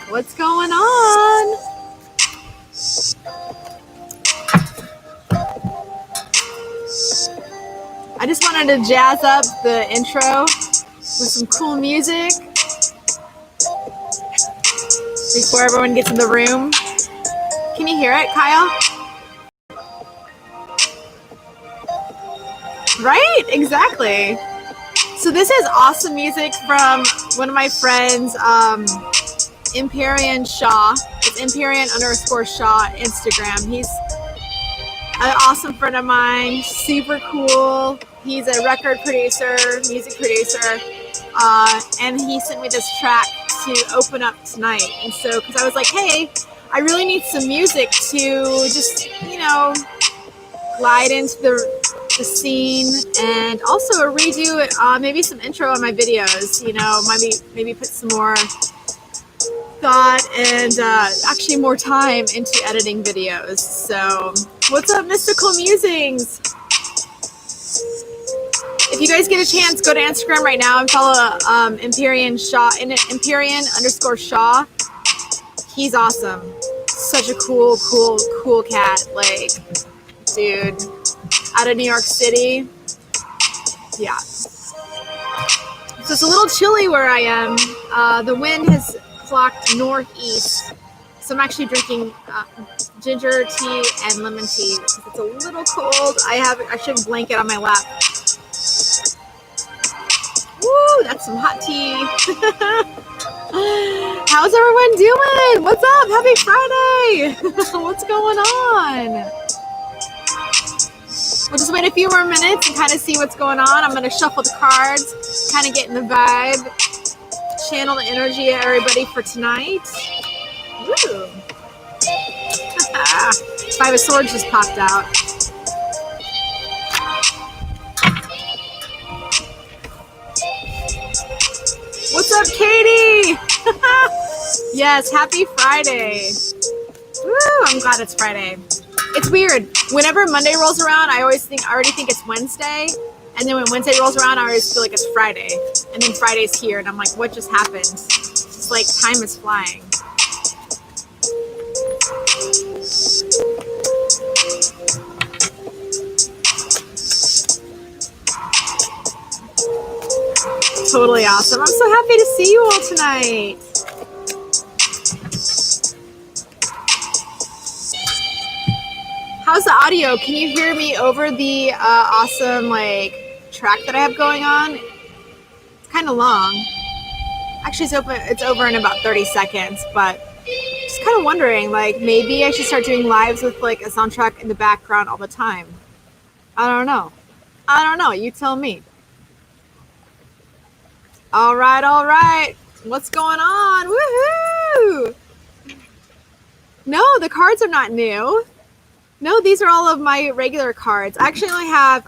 What's going on? I just wanted to jazz up the intro with some cool music before everyone gets in the room. Can you hear it, Kyle? Right? Exactly. So this is awesome music from one of my friends, Imperian Shaw. It's Imperian_Shaw Instagram. He's an awesome friend of mine, super cool. He's a record producer, music producer, and he sent me this track to open up tonight. And so, because I was like, hey, I really need some music to just, glide into the scene, and also redo maybe some intro on my videos. Maybe put some more thought and actually more time into editing videos. So what's up, Mystical Musings? If you guys get a chance, go to Instagram right now and follow Imperian_Shaw. He's awesome. Such a cool cat. Like, dude, out of New York City. Yeah. So it's a little chilly where I am. The wind has clocked northeast. So I'm actually drinking ginger tea and lemon tea because it's a little cold. I should have a blanket on my lap. Woo, that's some hot tea. How's everyone doing? What's up? Happy Friday. What's going on? We'll just wait a few more minutes and kind of see what's going on. I'm going to shuffle the cards, kind of get in the vibe, channel the energy of everybody for tonight. Woo! Five of Swords just popped out. What's up, Katie? Yes, happy Friday. Woo, I'm glad it's Friday. It's weird. Whenever Monday rolls around, I already think it's Wednesday. And then when Wednesday rolls around, I always feel like it's Friday. And then Friday's here, and I'm like, what just happened? It's like time is flying. Totally awesome. I'm so happy to see you all tonight. How's the audio? Can you hear me over the awesome track that I have going on? It's kind of long. Actually, it's over in about 30 seconds, but just kind of wondering, maybe I should start doing lives with a soundtrack in the background all the time. I don't know. You tell me. All right. What's going on? Woohoo! No, the cards are not new. No, these are all of my regular cards. I actually only have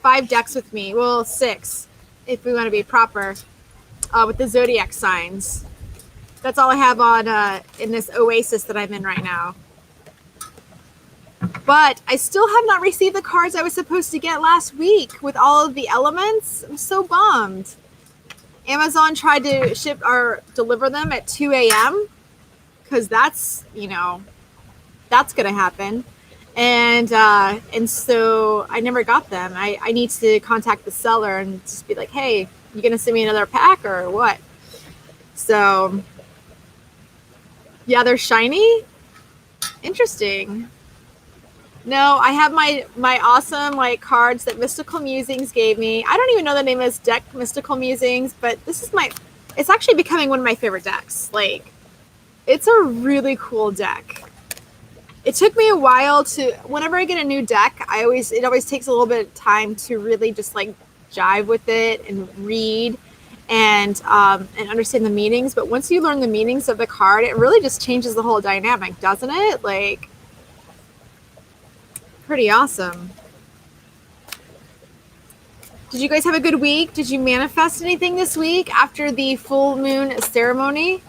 5 decks with me. Well, 6, if we want to be proper, with the zodiac signs. That's all I have on in this oasis that I'm in right now. But I still have not received the cards I was supposed to get last week with all of the elements. I'm so bummed. Amazon tried to ship or deliver them at 2 a.m. because that's going to happen. And so I never got them. I need to contact the seller and just be like, hey, you going to send me another pack or what? So, yeah, they're shiny. Interesting. No, I have my awesome cards that Mystical Musings gave me. I don't even know the name of this deck, Mystical Musings, but it's actually becoming one of my favorite decks. It's a really cool deck. It took me a while whenever I get a new deck, it always takes a little bit of time to really just jive with it and read and understand the meanings. But once you learn the meanings of the card, it really just changes the whole dynamic, doesn't it? Pretty awesome. Did you guys have a good week? Did you manifest anything this week after the full moon ceremony?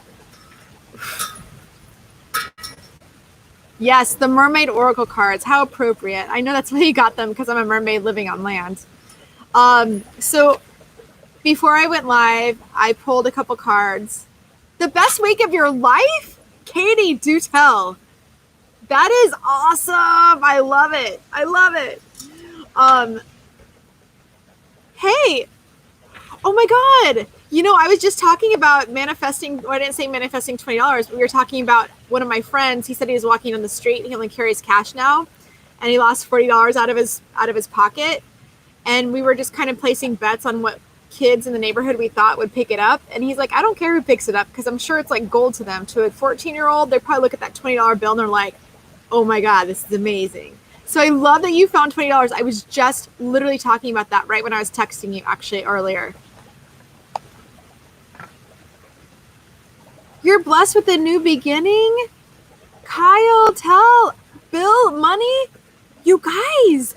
Yes, the Mermaid Oracle cards. How appropriate. I know that's why you got them, because I'm a mermaid living on land. So before I went live, I pulled a couple cards The best week of your life? Katie, do tell. That is awesome. I love it. I love it. Hey, oh my God. You know, I was just talking about manifesting. Well, I didn't say manifesting $20, but we were talking about one of my friends. He said he was walking on the street and he only carries cash now, and he lost $40 out of his pocket. And we were just kind of placing bets on what kids in the neighborhood we thought would pick it up. And he's like, I don't care who picks it up because I'm sure it's like gold to them. To a 14-year-old, they probably look at that $20 bill and they're like, oh my God, this is amazing. So I love that you found $20. I was just literally talking about that right when I was texting you actually earlier. You're blessed with a new beginning? Kyle, tell Bill, money? You guys,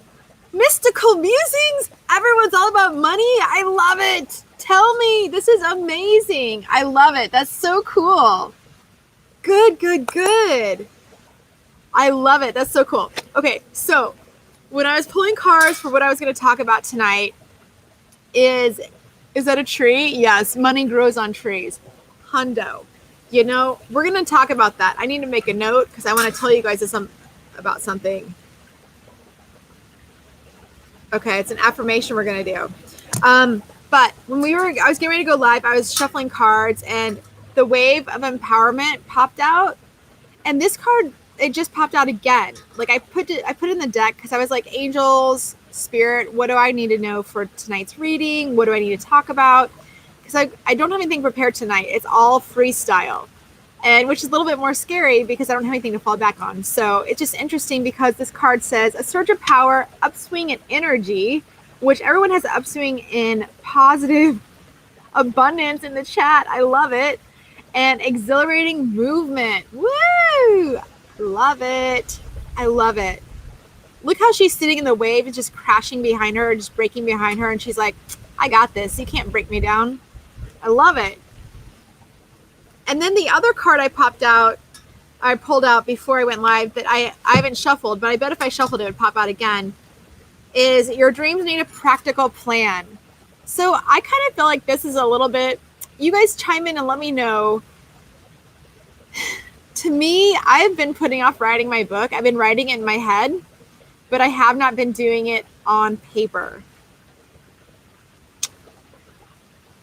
mystical musings? Everyone's all about money? I love it. Tell me. This is amazing. I love it. That's so cool. Good, good, good. I love it. That's so cool. Okay, so when I was pulling cards for what I was going to talk about tonight, is that a tree? Yes, money grows on trees. Hundo. You know, we're going to talk about that. I need to make a note because I want to tell you guys about something. Okay, it's an affirmation we're going to do. But when I was getting ready to go live, I was shuffling cards and the wave of empowerment popped out. And this card, it just popped out again. Like I put it in the deck because I was like, angels, spirit, what do I need to know for tonight's reading? What do I need to talk about? Because I don't have anything prepared tonight. It's all freestyle, and which is a little bit more scary because I don't have anything to fall back on. So it's just interesting because this card says a surge of power, upswing in energy, which everyone has an upswing in positive abundance in the chat. I love it. And exhilarating movement. Woo! Love it. I love it. Look how she's sitting in the wave and just crashing behind her, just breaking behind her. And she's like, I got this. You can't break me down. I love it. And then the other card I pulled out before I went live that I haven't shuffled, but I bet if I shuffled it would pop out again, is your dreams need a practical plan. So I kind of feel like this is a little bit, you guys chime in and let me know. To me, I've been putting off writing my book. I've been writing it in my head, but I have not been doing it on paper.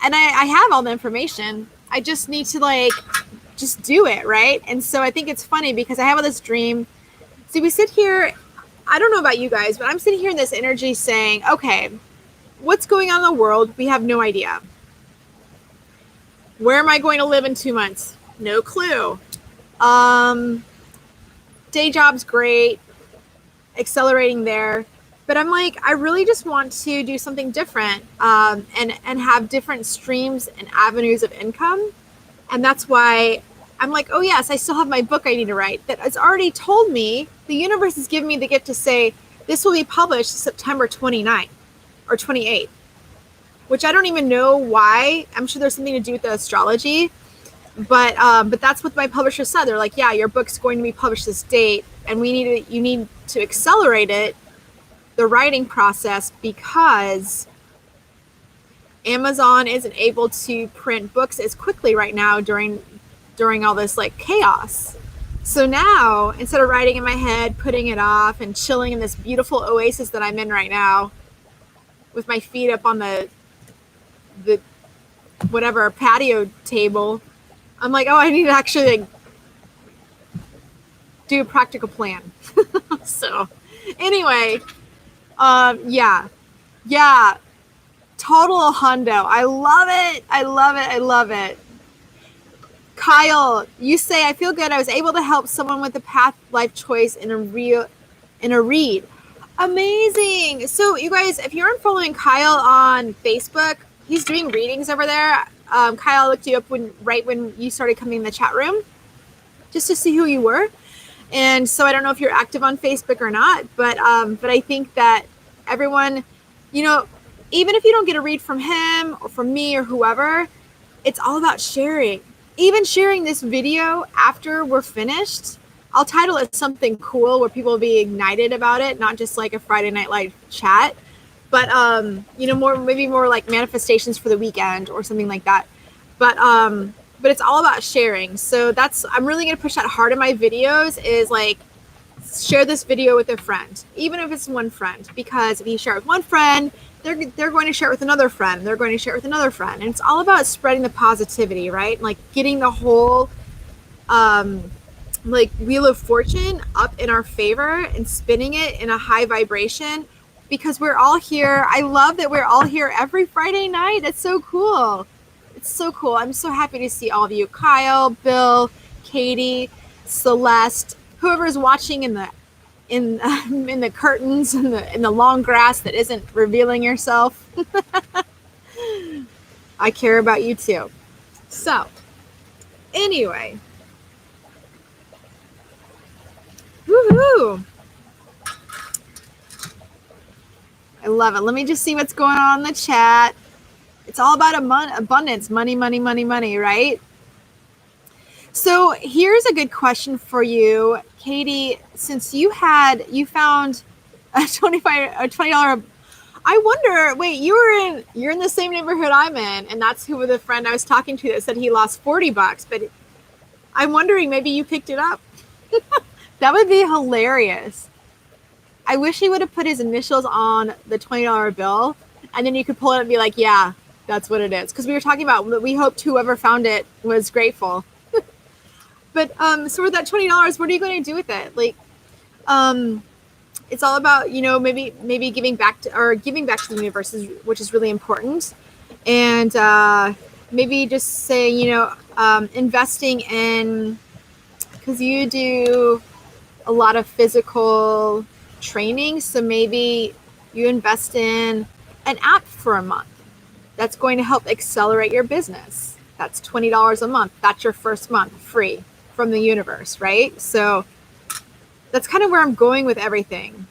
And I have all the information. I just need to just do it, right? And so I think it's funny because I have this dream. See, we sit here, I don't know about you guys, but I'm sitting here in this energy saying, okay, what's going on in the world? We have no idea. Where am I going to live in 2 months? No clue. Day job's great, accelerating there. But I'm like, I really just want to do something different and have different streams and avenues of income. And that's why I'm like, oh, yes, I still have my book I need to write. That it's already told me, the universe has given me the gift to say, this will be published September 29th or 28th, which I don't even know why. I'm sure there's something to do with the astrology. But that's what my publisher said. They're like, yeah, your book's going to be published this date. And you need to accelerate it, the writing process, because Amazon isn't able to print books as quickly right now during all this chaos. So now, instead of writing in my head, putting it off and chilling in this beautiful oasis that I'm in right now with my feet up on the whatever patio table, I'm like, oh, I need to actually do a practical plan. So anyway, yeah, total hundo. I love it. I love it. I love it. Kyle, you say, I feel good. I was able to help someone with a path life choice in a read. Amazing. So you guys, if you aren't following Kyle on Facebook, he's doing readings over there. Kyle, I looked you up right when you started coming in the chat room just to see who you were. And so I don't know if you're active on Facebook or not, but I think that everyone, even if you don't get a read from him or from me or whoever, it's all about sharing. Even sharing this video after we're finished, I'll title it something cool where people will be ignited about it, not just like a Friday Night Live chat, but maybe more like manifestations for the weekend or something like that. But but it's all about sharing. So I'm really going to push that hard in my videos, is like, share this video with a friend, even if it's one friend, because if you share it with one friend, they're going to share it with another friend. They're going to share it with another friend. And it's all about spreading the positivity, right? Like getting the whole like wheel of fortune up in our favor and spinning it in a high vibration, because we're all here. I love that we're all here every Friday night. It's so cool. It's so cool. I'm so happy to see all of you. Kyle, Bill, Katie, Celeste, whoever's watching in the in the curtains, in the long grass that isn't revealing yourself. I care about you too. So anyway, woohoo! I love it. Let me just see what's going on in the chat. It's all about abundance, money, money, money, money, right? So here's a good question for you, Katie. Since you found a $20, I wonder. Wait, you're in the same neighborhood I'm in, and that's who the friend I was talking to that said he lost $40. But I'm wondering, maybe you picked it up. That would be hilarious. I wish he would have put his initials on the $20 bill, and then you could pull it and be like, yeah, that's what it is. Because we were talking about, we hoped whoever found it was grateful. But so with that $20, what are you going to do with it? Like, it's all about, maybe giving back to the universe, which is really important. And maybe just saying, investing in, because you do a lot of physical training, so maybe you invest in an app for a month that's going to help accelerate your business. That's $20 a month. That's your first month free from the universe, right? So that's kind of where I'm going with everything.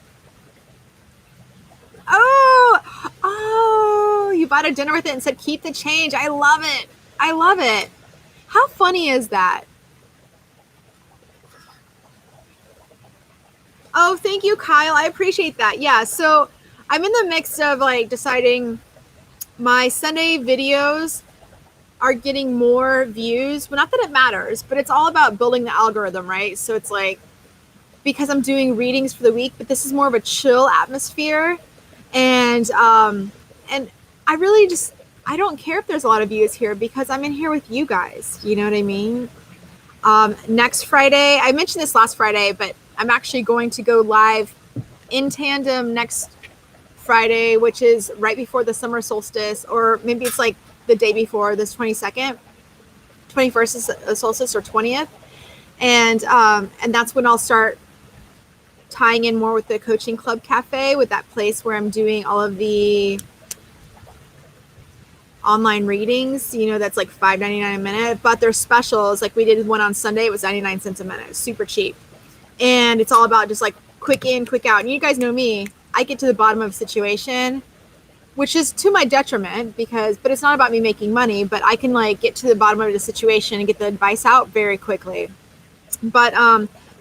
Oh, you bought a dinner with it and said keep the change. I love it. I love it. How funny is that? Oh, thank you, Kyle. I appreciate that. Yeah, so I'm in the mix of like deciding my Sunday videos are getting more views. Well, not that it matters, but it's all about building the algorithm, right? So it's like, because I'm doing readings for the week, but this is more of a chill atmosphere. And I really I don't care if there's a lot of views here, because I'm in here with you guys. You know what I mean? Next Friday, I mentioned this last Friday, but I'm actually going to go live in tandem next Friday, which is right before the summer solstice, or maybe it's like the day before, this 22nd, 21st is the solstice, or 20th. And that's when I'll start tying in more with the Coaching Club Cafe, with that place where I'm doing all of the online readings, that's like $5.99 a minute, but there's specials. Like we did one on Sunday, it was 99 cents a minute, super cheap. And it's all about just like quick in, quick out. And you guys know me, I get to the bottom of a situation, which is to my detriment, but it's not about me making money, but I can like get to the bottom of the situation and get the advice out very quickly. But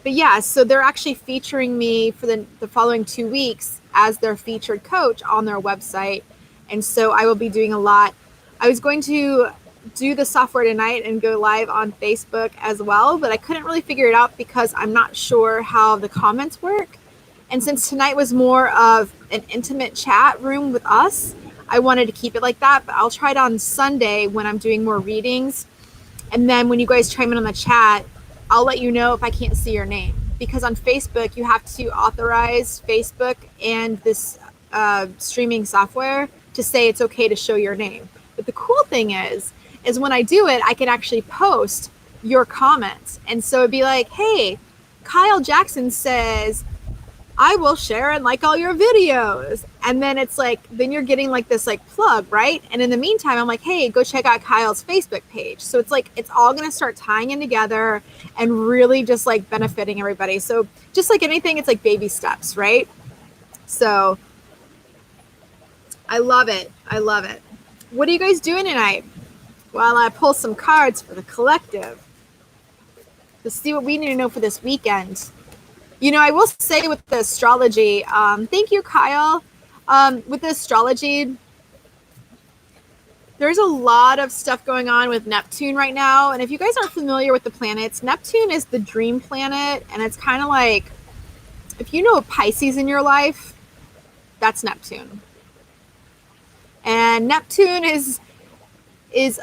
yeah, so they're actually featuring me for the following 2 weeks as their featured coach on their website. And so I will be doing a lot. I was going to do the software tonight and go live on Facebook as well, but I couldn't really figure it out because I'm not sure how the comments work. And since tonight was more of an intimate chat room with us, I wanted to keep it like that, but I'll try it on Sunday when I'm doing more readings. And then when you guys chime in on the chat, I'll let you know if I can't see your name, because on Facebook, you have to authorize Facebook and this streaming software to say it's okay to show your name. But the cool thing is when I do it, I can actually post your comments. And so it'd be like, hey, Kyle Jackson says, I will share and like all your videos. And then it's like, then you're getting like this like plug, right? And in the meantime, I'm like, hey, go check out Kyle's Facebook page. So it's like, it's all going to start tying in together and really just like benefiting everybody. So just like anything, it's like baby steps, right? So I love it. I love it. What are you guys doing tonight? While I pull some cards for the collective to see what we need to know for this weekend. I will say with the astrology, thank you, Kyle. With the astrology, There's a lot of stuff going on with Neptune right now. And if you guys aren't familiar with the planets, Neptune is the dream planet. And it's kind of like, if you know a Pisces in your life, that's Neptune. And Neptune is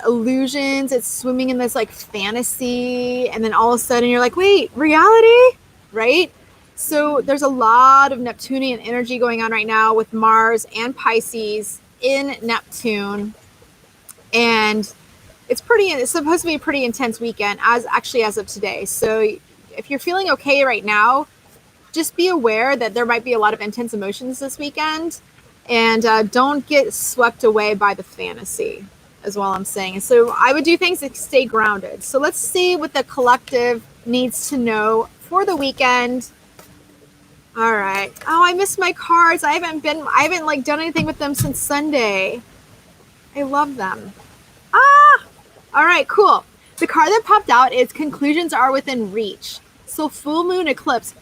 illusions. It's swimming in this like fantasy. And then all of a sudden you're like, wait, reality? Right? So there's a lot of Neptunian energy going on right now with Mars and Pisces in Neptune. And it's supposed to be a pretty intense weekend as of today. So if you're feeling okay right now, just be aware that there might be a lot of intense emotions this weekend, and don't get swept away by the fantasy is all I'm saying. And so I would do things to stay grounded. So let's see what the collective needs to know for the weekend. All right. Oh, I missed my cards. I haven't like done anything with them since Sunday. I love them. All right, cool. The card that popped out is conclusions are within reach. So full moon eclipse.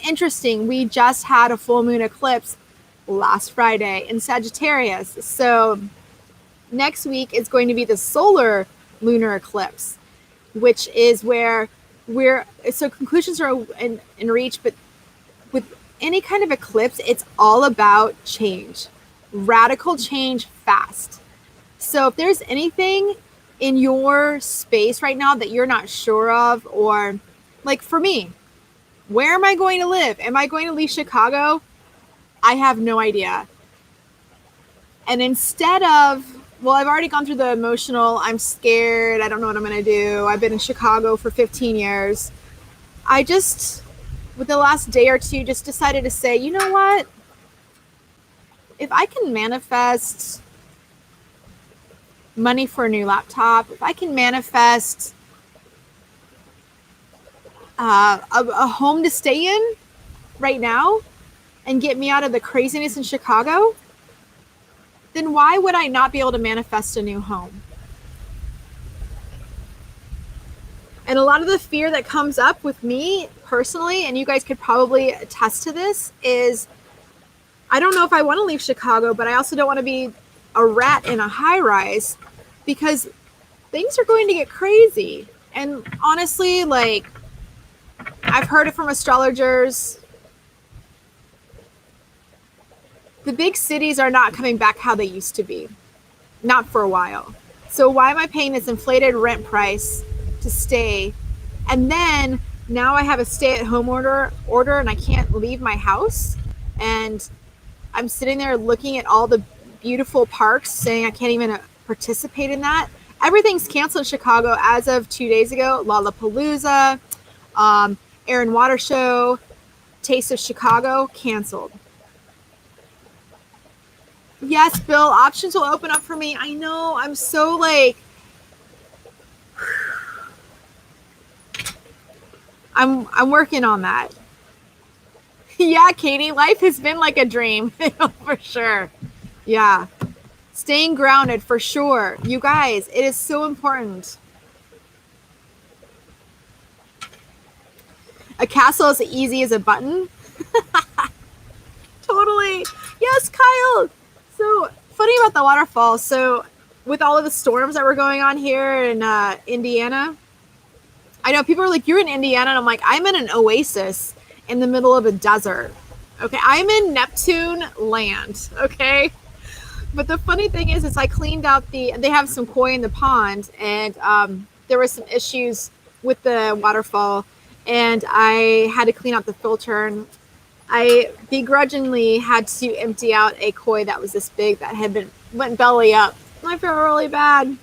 Interesting. We just had a full moon eclipse last Friday in Sagittarius. So next week is going to be the solar lunar eclipse, which is where conclusions are in reach, but with any kind of eclipse, it's all about change, radical change fast. So if there's anything in your space right now that you're not sure of, or like for me, where am I going to live? Am I going to leave Chicago? I have no idea. And instead of, well, I've already gone through the emotional, I'm scared, I don't know what I'm going to do. I've been in Chicago for 15 years. I just, with the last day or two, just decided to say, you know what? If I can manifest money for a new laptop, if I can manifest a home to stay in right now and get me out of the craziness in Chicago, then why would I not be able to manifest a new home? And a lot of the fear that comes up with me personally, and you guys could probably attest to this, is I don't know if I want to leave Chicago, but I also don't want to be a rat in a high rise, because things are going to get crazy. And honestly, like, I've heard it from astrologers. The big cities are not coming back how they used to be. Not for a while. So why am I paying this inflated rent price to stay? And then now I have a stay-at-home order and I can't leave my house. And I'm sitting there looking at all the beautiful parks saying I can't even participate in that. Everything's canceled in Chicago as of 2 days ago. Lollapalooza, Air and Water Show, Taste of Chicago, canceled. Yes, Bill, options will open up for me. I know, I'm so like, I'm working on that. Yeah, Katie, life has been like a dream. For sure. Yeah. Staying grounded for sure. You guys, it is so important. A castle is as easy as a button. Totally. Yes, Kyle. So funny about the waterfall. So with all of the storms that were going on here in Indiana, I know people are like, you're in Indiana. And I'm like, I'm in an oasis in the middle of a desert. Okay. I'm in Neptune land. Okay. But the funny thing is I cleaned out they have some koi in the pond, and there were some issues with the waterfall, and I had to clean out the filter, and I begrudgingly had to empty out a koi that was this big that went belly up. I feel really bad.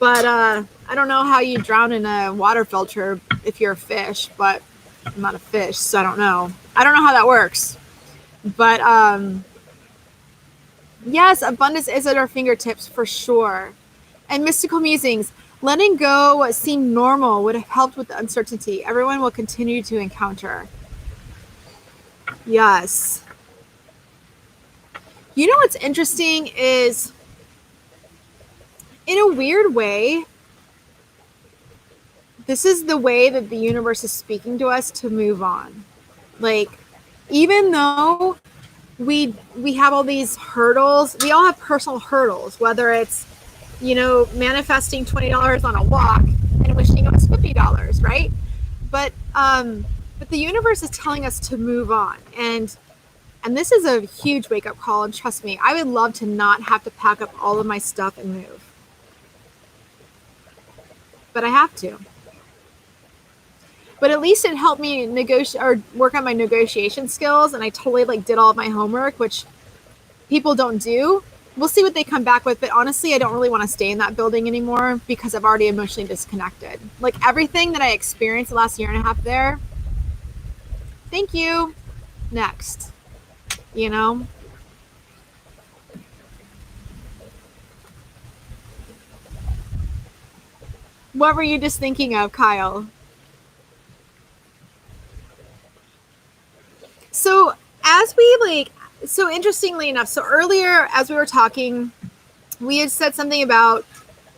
But I don't know how you drown in a water filter if you're a fish, but I'm not a fish, so I don't know. I don't know how that works. But yes, abundance is at our fingertips for sure. And mystical musings, letting go what seemed normal would have helped with the uncertainty everyone will continue to encounter. Yes. You know what's interesting is, in a weird way, this is the way that the universe is speaking to us to move on. Like, even though we have all these hurdles, we all have personal hurdles, whether it's manifesting $20 on a walk and wishing it was $50, right? But the universe is telling us to move on, and this is a huge wake up call. And trust me, I would love to not have to pack up all of my stuff and move, but I have to. But at least it helped me negotiate or work on my negotiation skills, and I totally did all of my homework, which people don't do. We'll see what they come back with, but honestly, I don't really want to stay in that building anymore because I've already emotionally disconnected. Everything that I experienced the last year and a half there, thank you, next, What were you just thinking of, Kyle? So so interestingly enough, so earlier as we were talking, we had said something about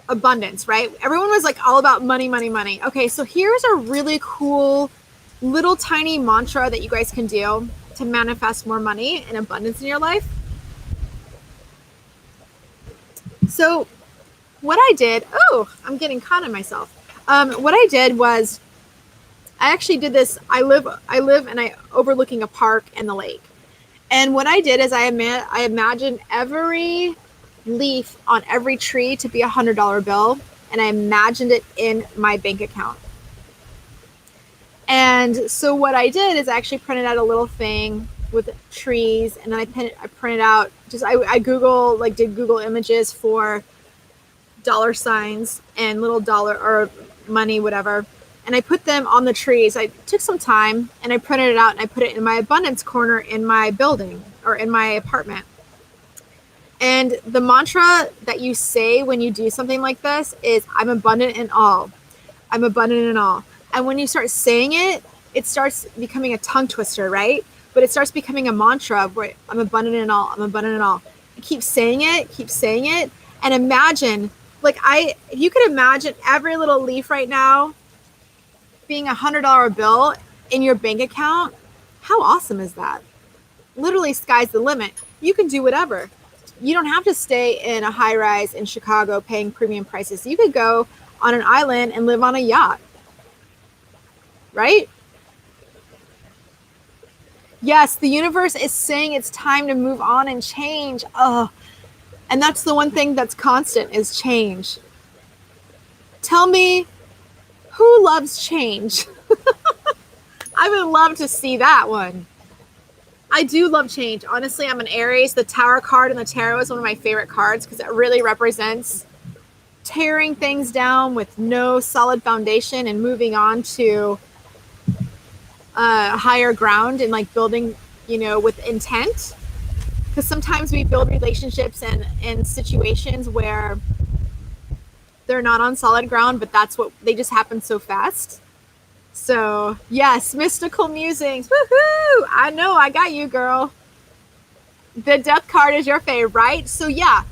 abundance, right? Everyone was all about money, money, money. Okay, so here's a really cool little tiny mantra that you guys can do to manifest more money and abundance in your life. So what I did, I'm getting caught in myself. What I did was I actually did this. I live and I overlooking a park and the lake. And what I did is I imagined every leaf on every tree to be $100 bill, and I imagined it in my bank account. And so what I did is I actually printed out a little thing with trees, and then I printed out I did Google images for dollar signs and little dollar or money, whatever. And I put them on the trees. I took some time and I printed it out and I put it in my abundance corner in my building or in my apartment. And the mantra that you say when you do something like this is, I'm abundant in all. I'm abundant in all. And when you start saying it, it starts becoming a tongue twister, right? But it starts becoming a mantra where I'm abundant in all. I'm abundant in all. You keep saying it. And imagine, if you could imagine every little leaf right now being $100 bill in your bank account, how awesome is that? Literally, sky's the limit. You can do whatever. You don't have to stay in a high rise in Chicago paying premium prices. You could go on an island and live on a yacht, right? Yes, the universe is saying it's time to move on and change. And that's the one thing that's constant is change. Tell me, who loves change? I would love to see that one. I do love change. Honestly, I'm an Aries. The Tower card in the tarot is one of my favorite cards because it really represents tearing things down with no solid foundation and moving on to higher ground and building, with intent. Because sometimes we build relationships and situations where they're not on solid ground, but they just happen so fast. So yes, mystical musings. Woohoo! I know, I got you, girl. The death card is your favorite, right? So yeah,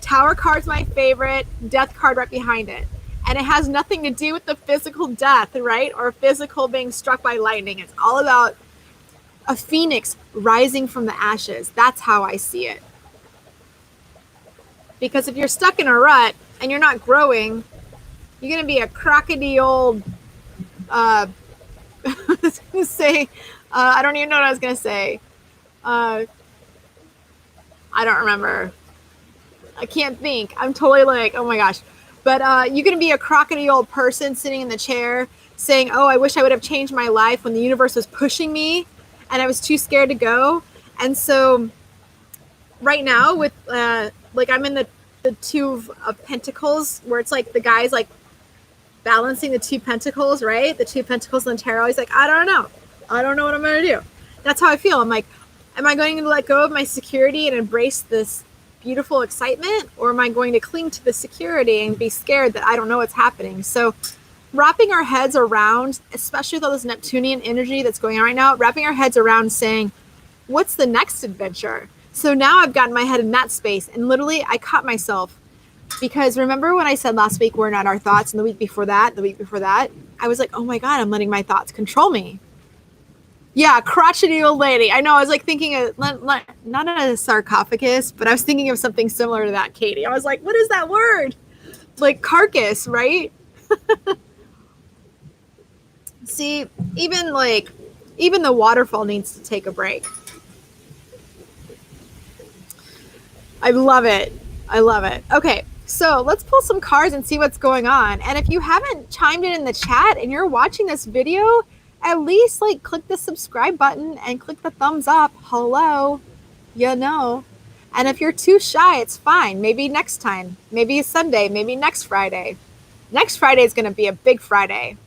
Tower card's my favorite, death card right behind it. And it has nothing to do with the physical death, right? Or physical being struck by lightning. It's all about a phoenix rising from the ashes. That's how I see it. Because if you're stuck in a rut and you're not growing, you're going to be a crockety old, I was going to say, I don't even know what I was going to say. I don't remember. I can't think. I'm totally oh my gosh. But you're going to be a crockety old person sitting in the chair saying, I wish I would have changed my life when the universe was pushing me and I was too scared to go. And so right now with, I'm in the two of pentacles where it's the guy's balancing the two pentacles, right? The two pentacles in the tarot. He's I don't know. I don't know what I'm going to do. That's how I feel. I'm am I going to let go of my security and embrace this beautiful excitement, or am I going to cling to the security and be scared that I don't know what's happening? So wrapping our heads around, especially with all this Neptunian energy that's going on right now, wrapping our heads around saying, what's the next adventure? So now I've gotten my head in that space, and literally I caught myself because remember when I said last week we're not our thoughts, and the week before that, I was oh my God, I'm letting my thoughts control me. Yeah, crotchety old lady. I know. I was thinking of not a sarcophagus, but I was thinking of something similar to that, Katie. I was what is that word? like carcass, right? See, even the waterfall needs to take a break. I love it. I love it. Okay, so let's pull some cards and see what's going on. And if you haven't chimed in the chat and you're watching this video, at least like click the subscribe button and click the thumbs up. Hello, you know. And if you're too shy, it's fine. Maybe next time, maybe Sunday, maybe next Friday. Next Friday is going to be a big Friday.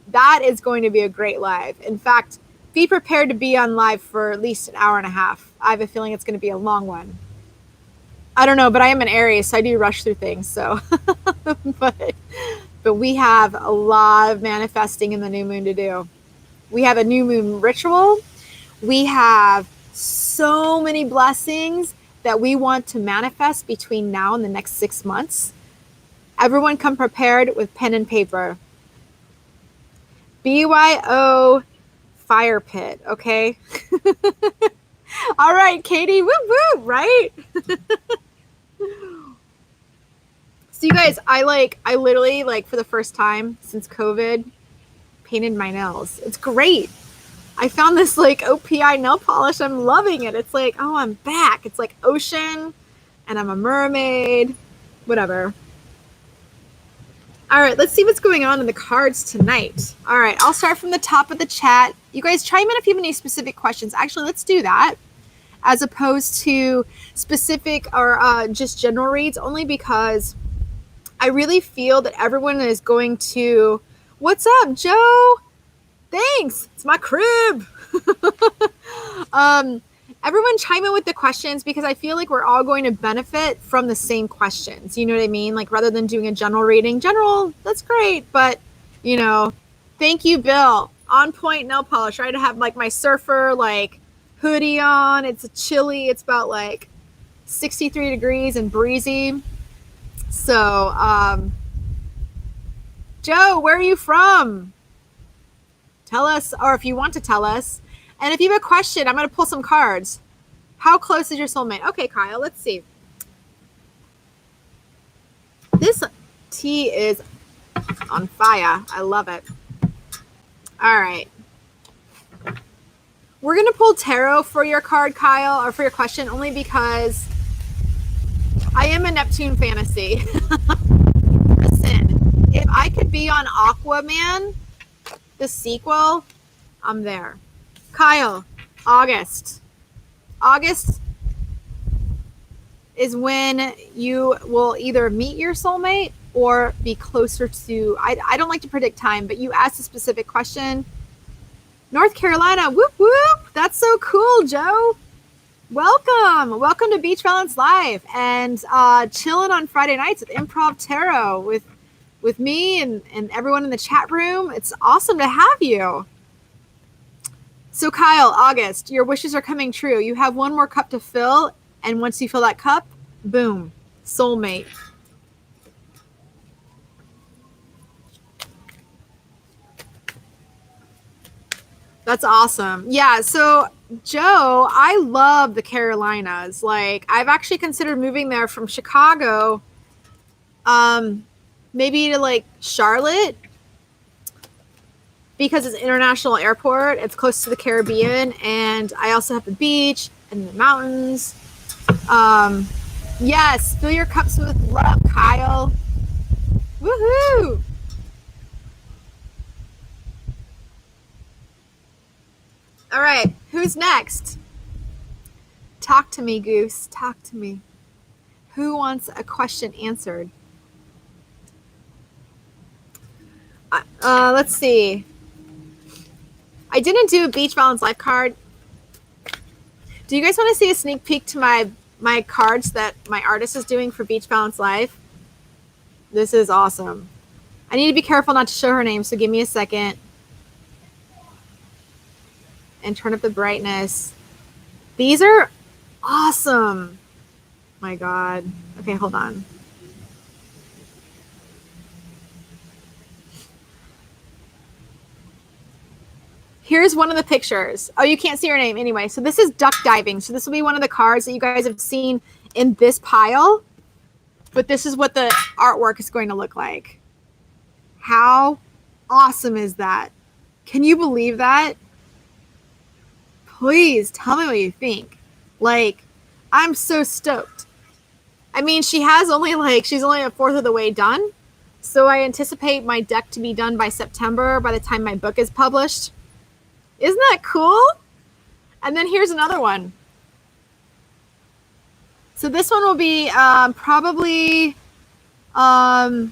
That is going to be a great live. In fact, be prepared to be on live for at least an hour and a half. I have a feeling it's going to be a long one. I don't know, but I am an Aries, so I do rush through things. So, but we have a lot of manifesting in the new moon to do. We have a new moon ritual. We have so many blessings that we want to manifest between now and the next 6 months. Everyone come prepared with pen and paper. BYO fire pit, okay? All right, Katie, whoop whoop, right? So you guys, I literally for the first time since COVID painted my nails. It's great. I found this OPI nail polish. I'm loving it. It's like, oh, I'm back. It's like ocean and I'm a mermaid, whatever. All right, let's see what's going on in the cards tonight. All right, I'll start from the top of the chat. You guys chime in if you have any specific questions. Actually, let's do that as opposed to specific or just general reads, only because I really feel that everyone is going to, what's up, Joe? Thanks. It's my crib. Everyone chime in with the questions because I feel like we're all going to benefit from the same questions. You know what I mean? Like rather than doing a general reading, that's great. But, thank you, Bill. On point nail polish. Right? I have my surfer hoodie on. It's chilly. It's about 63 degrees and breezy. So, Joe, where are you from? Tell us, or if you want to tell us. And if you have a question, I'm going to pull some cards. How close is your soulmate? Okay, Kyle, let's see. This tea is on fire. I love it. All right. We're going to pull tarot for your card, Kyle, or for your question, only because I am a Neptune fantasy. Listen, if I could be on Aquaman, the sequel, I'm there. Kyle, August. August is when you will either meet your soulmate or be closer to, I don't like to predict time, but you asked a specific question. North Carolina, whoop, whoop. That's so cool, Joe. Welcome. Welcome to Beach Balance Live and chilling on Friday nights with Improv Tarot with me and everyone in the chat room. It's awesome to have you. So Kyle, August, your wishes are coming true. You have one more cup to fill, and once you fill that cup, boom, soulmate. That's awesome. Yeah, so Joe, I love the Carolinas. I've actually considered moving there from Chicago, maybe to Charlotte, because it's an international airport. It's close to the Caribbean, and I also have the beach and the mountains. Yes, fill your cups with love, Kyle. Woohoo! All right, who's next? Talk to me, Goose. Talk to me. Who wants a question answered? Let's see. I didn't do a Beach Balance Life card. Do you guys want to see a sneak peek to my cards that my artist is doing for Beach Balance Life? This is awesome. I need to be careful not to show her name, so give me a second. And turn up the brightness. These are awesome. My God. Okay, hold on. Here's one of the pictures. Oh, you can't see her name anyway. So this is duck diving. So this will be one of the cards that you guys have seen in this pile. but this is what the artwork is going to look like. How awesome is that? Can you believe that? Please tell me what you think. Like, I'm so stoked. I mean, she's only a fourth of the way done. So I anticipate my deck to be done by September by the time my book is published. Isn't that cool? And then here's another one. So this one will be probably Dawn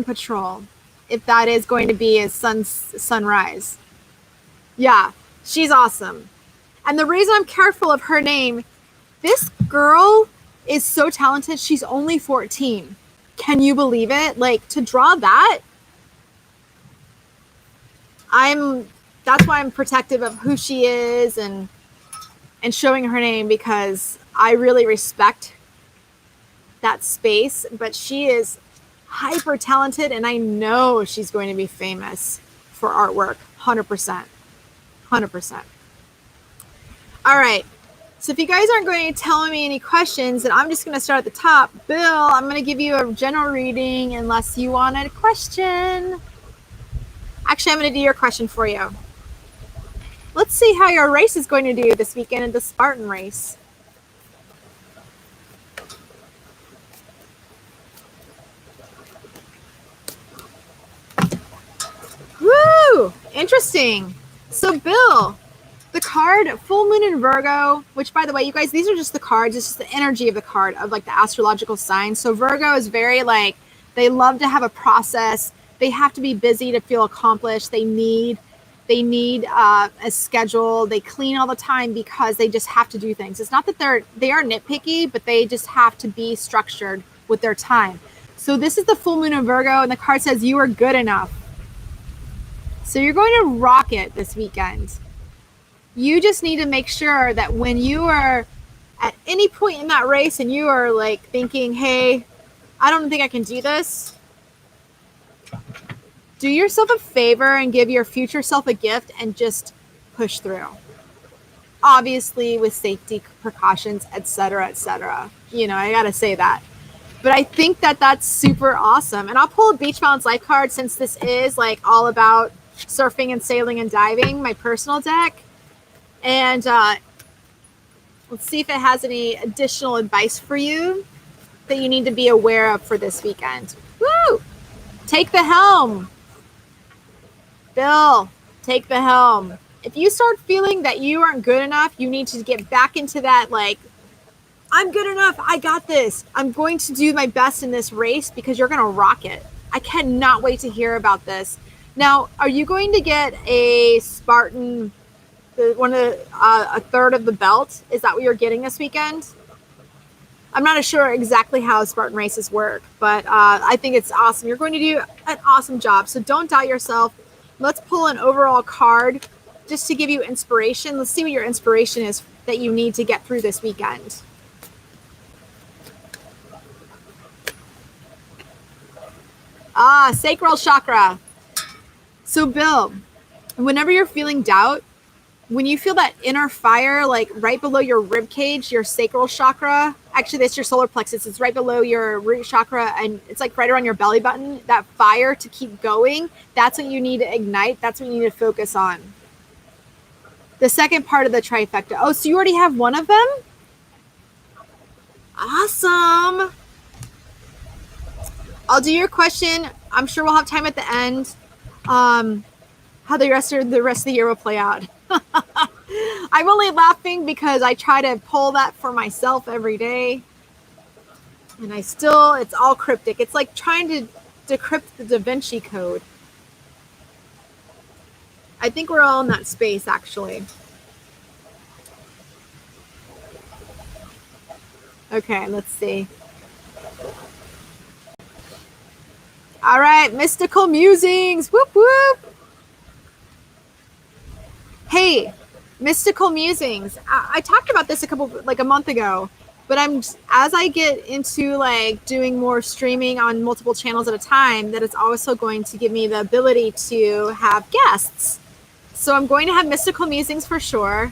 Patrol, if that is going to be a sunrise. Yeah, she's awesome. And the reason I'm careful of her name, this girl is so talented. She's only 14. Can you believe it? Like, to draw that, that's why I'm protective of who she is and showing her name, because I really respect that space. But she is hyper talented, and I know she's going to be famous for artwork. 100%. 100%. All right. So if you guys aren't going to tell me any questions, then I'm just going to start at the top. Bill, I'm going to give you a general reading unless you want a question. Actually, I'm going to do your question for you. Let's see how your race is going to do this weekend in the Spartan race. Woo! Interesting. So, Bill, the card Full Moon in Virgo, which, by the way, you guys, these are just the cards. It's just the energy of the card of like the astrological signs. So Virgo is very like, they love to have a process. They have to be busy to feel accomplished. They need a schedule. They clean all the time because they just have to do things. It's not that they are nitpicky, but they just have to be structured with their time. So this is the Full Moon in Virgo, and the card says you are good enough. So you're going to rock it this weekend. You just need to make sure that when you are at any point in that race and you are like thinking, hey, I don't think I can do this, do yourself a favor and give your future self a gift and just push through. Obviously with safety precautions, etc., etc. You know, I got to say that. But I think that that's super awesome. And I'll pull a Beach Balance Life card since this is like all about surfing and sailing and diving, my personal deck. And let's see if it has any additional advice for you that you need to be aware of for this weekend. Woo! Take the helm. Bill, take the helm. If you start feeling that you aren't good enough, you need to get back into that, like, I'm good enough. I got this. I'm going to do my best in this race because you're going to rock it. I cannot wait to hear about this. Now, are you going to get a Spartan, a third of the belt? Is that what you're getting this weekend? I'm not sure exactly how Spartan races work, but I think it's awesome. You're going to do an awesome job. So don't doubt yourself. Let's pull an overall card just to give you inspiration. Let's see what your inspiration is that you need to get through this weekend. Sacral chakra. So Bill, whenever you're feeling doubt, when you feel that inner fire, like right below your rib cage, your sacral chakra, actually that's your solar plexus, it's right below your root chakra, and it's like right around your belly button, that fire to keep going, that's what you need to ignite. That's what you need to focus on. The second part of the trifecta. Oh, so you already have one of them? Awesome. I'll do your question. I'm sure we'll have time at the end. How the rest of the year will play out. I'm only laughing because I try to pull that for myself every day. And it's all cryptic. It's like trying to decrypt the Da Vinci Code. I think we're all in that space, actually. Okay, let's see. All right, mystical musings. Whoop, whoop. Hey, mystical musings. I talked about this a month ago, but as I get into like doing more streaming on multiple channels at a time, that it's also going to give me the ability to have guests. So I'm going to have mystical musings for sure.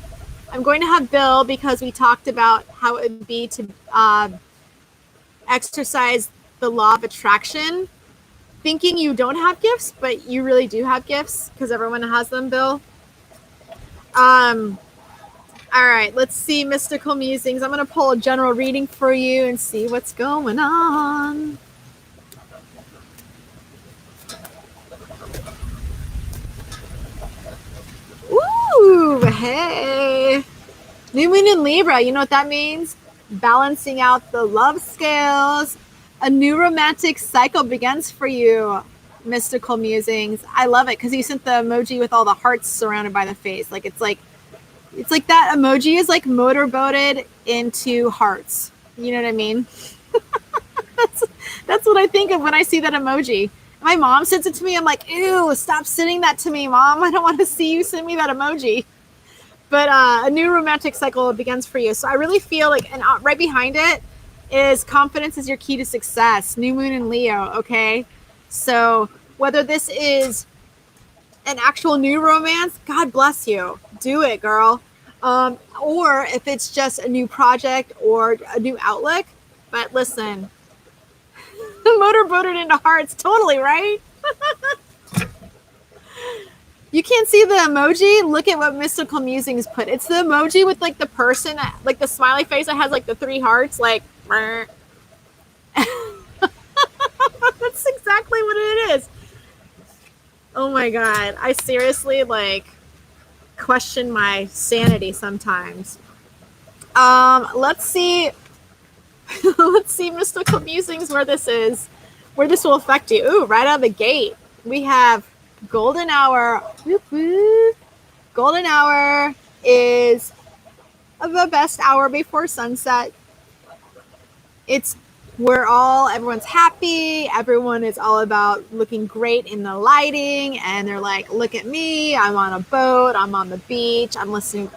I'm going to have Bill because we talked about how it would be to exercise the law of attraction, thinking you don't have gifts, but you really do have gifts because everyone has them, Bill. All right, let's see mystical musings. I'm going to pull a general reading for you and see what's going on. Ooh, hey. New moon in Libra, you know what that means? Balancing out the love scales. A new romantic cycle begins for you, mystical musings. I love it because you sent the emoji with all the hearts surrounded by the face. Like it's like that emoji is like motorboated into hearts. You know what I mean? That's what I think of when I see that emoji. My mom sends it to me. I'm like, ew, stop sending that to me, Mom. I don't want to see you send me that emoji. But a new romantic cycle begins for you. So I really feel like, and right behind it is confidence is your key to success. New moon in Leo, okay? So whether this is an actual new romance, God bless you. Do it, girl. Or if it's just a new project or a new outlook. But listen, motorboated into hearts, totally, right? You can't see the emoji. Look at what Mystical Musings put. It's the emoji with like the person, like the smiley face that has like the 3 hearts, like. That's exactly what it is. Oh my God. I seriously like question my sanity sometimes. Let's see. Let's see Mystical Musings where this will affect you. Ooh, right out of the gate. We have golden hour. Whoop, whoop. Golden hour is the best hour before sunset. It's where everyone's happy. Everyone is all about looking great in the lighting. And they're like, look at me. I'm on a boat. I'm on the beach. I'm listening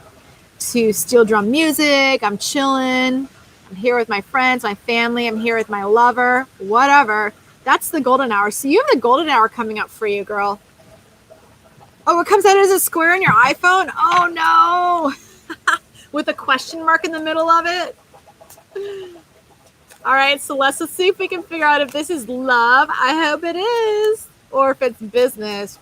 to steel drum music. I'm chilling. I'm here with my friends, my family. I'm here with my lover, whatever. That's the golden hour. So you have the golden hour coming up for you, girl. Oh, it comes out as a square on your iPhone? Oh, no. With a question mark in the middle of it. All right, so let's see if we can figure out if this is love. I hope it is. Or if it's business.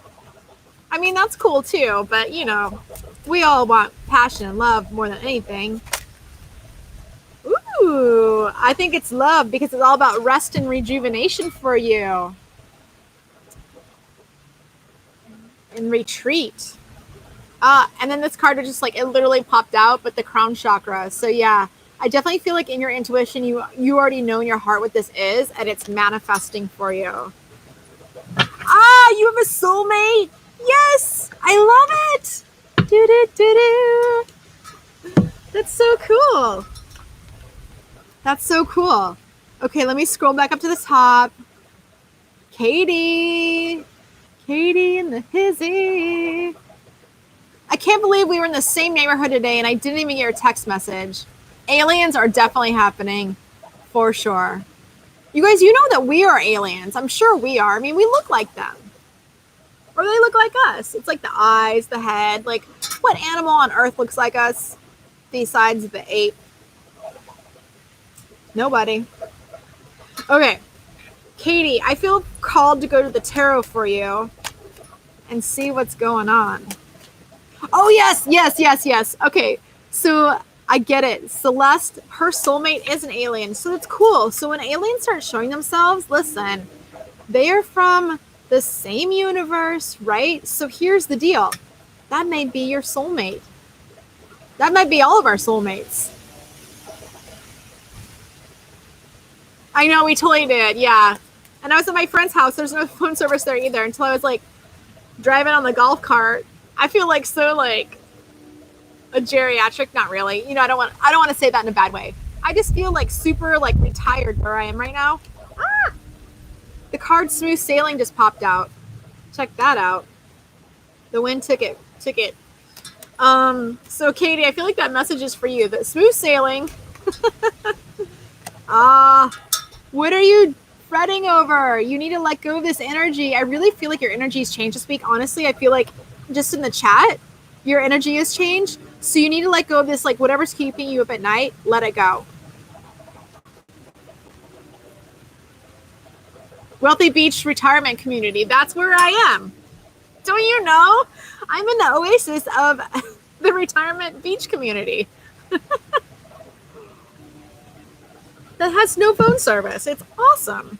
I mean, that's cool too. But, you know, we all want passion and love more than anything. Ooh, I think it's love because it's all about rest and rejuvenation for you. And retreat. And then this card is just like, it literally popped out, but the crown chakra. So yeah, I definitely feel like in your intuition, you already know in your heart what this is, and it's manifesting for you. You have a soulmate. Yes, I love it. Do-do-do-do. That's so cool. That's so cool. Okay, let me scroll back up to the top. Katie in the hizzy. I can't believe we were in the same neighborhood today and I didn't even get your text message. Aliens are definitely happening, for sure. You guys, you know that we are aliens. I'm sure we are. I mean, we look like them. Or they look like us. It's like the eyes, the head. Like, what animal on Earth looks like us besides the ape? Nobody. Okay. Katie, I feel called to go to the tarot for you and see what's going on. Oh, yes. Okay, so I get it. Celeste, her soulmate is an alien, so it's cool. So when aliens start showing themselves, listen, they are from the same universe, right? So here's the deal. That may be your soulmate. That might be all of our soulmates. I know, we totally did, yeah. And I was at my friend's house. There's no phone service there either until I was like driving on the golf cart. I feel like so like a geriatric, not really. You know, I don't want to say that in a bad way. I just feel like super like retired where I am right now. The card Smooth Sailing just popped out. Check that out. The wind took it. So Katie, I feel like that message is for you. The Smooth Sailing. What are you fretting over? You need to let go of this energy. I really feel like your energy's changed this week. Honestly, I feel like just in the chat, your energy has changed. So you need to let go of this, like whatever's keeping you up at night, let it go. Wealthy Beach retirement community. That's where I am. Don't you know? I'm in the oasis of the retirement beach community. That has no phone service. It's awesome.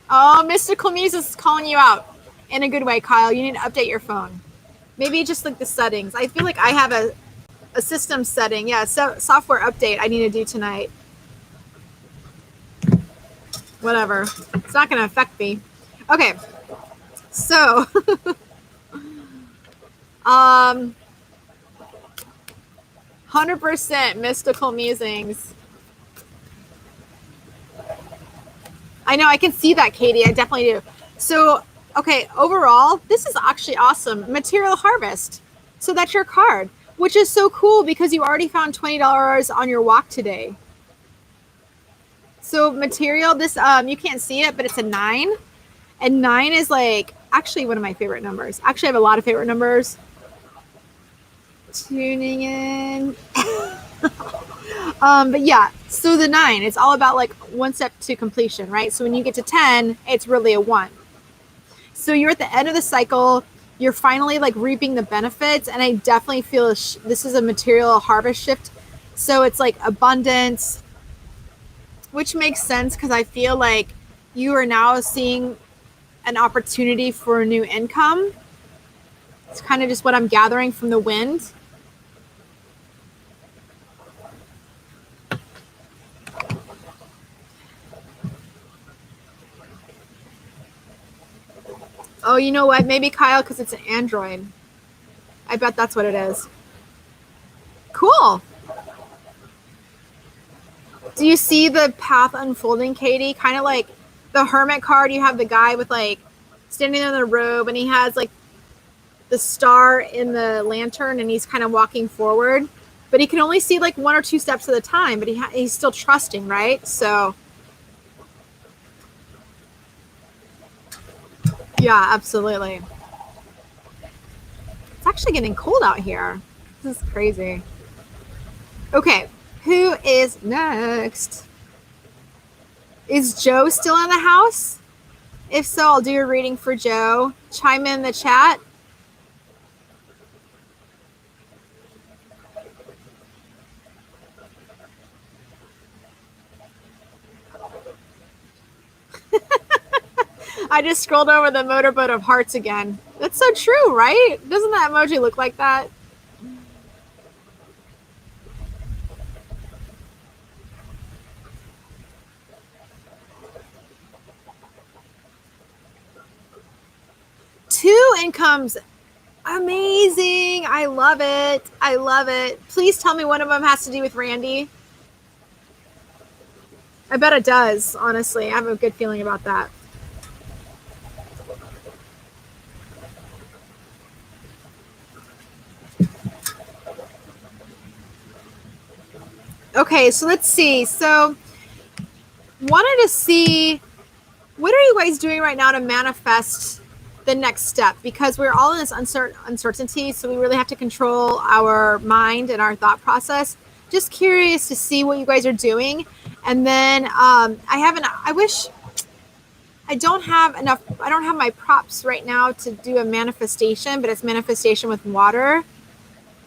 Oh, Mystical Muse is calling you out in a good way, Kyle. You need to update your phone. Maybe just like the settings. I feel like I have a system setting. Yeah, software update I need to do tonight. Whatever. It's not going to affect me. Okay. So, 100% Mystical Musings. I know, I can see that, Katie. I definitely do. So, okay, overall, this is actually awesome. Material Harvest. So that's your card, which is so cool because you already found $20 on your walk today. So material, this, you can't see it, but it's a 9. And 9 is like actually one of my favorite numbers. Actually, I have a lot of favorite numbers. Tuning in. But yeah, so the 9, it's all about like one step to completion, right? So when you get to 10, it's really a 1. So you're at the end of the cycle. You're finally like reaping the benefits. And I definitely feel this is a material harvest shift. So it's like abundance, which makes sense because I feel like you are now seeing an opportunity for a new income. It's kind of just what I'm gathering from the wind. Oh, you know what? Maybe Kyle, because it's an Android. I bet that's what it is. Cool. Do you see the path unfolding, Katie? Kind of like the Hermit card. You have the guy with like standing in the robe and he has like the star in the lantern and he's kind of walking forward. But he can only see like 1 or 2 steps at a time, but he's still trusting, right? So yeah, absolutely. It's actually getting cold out here. This is crazy. Okay, who is next? Is Joe still in the house? If so, I'll do a reading for Joe. Chime in the chat. I just scrolled over the motorboat of hearts again. That's so true, right? Doesn't that emoji look like that? Two incomes. Amazing. I love it. I love it. Please tell me one of them has to do with Randy. I bet it does, honestly. I have a good feeling about that. Okay, so let's see. So wanted to see, what are you guys doing right now to manifest the next step? Because we're all in this uncertainty, so we really have to control our mind and our thought process. Just curious to see what you guys are doing. And then I don't have my props right now to do a manifestation, but it's manifestation with water.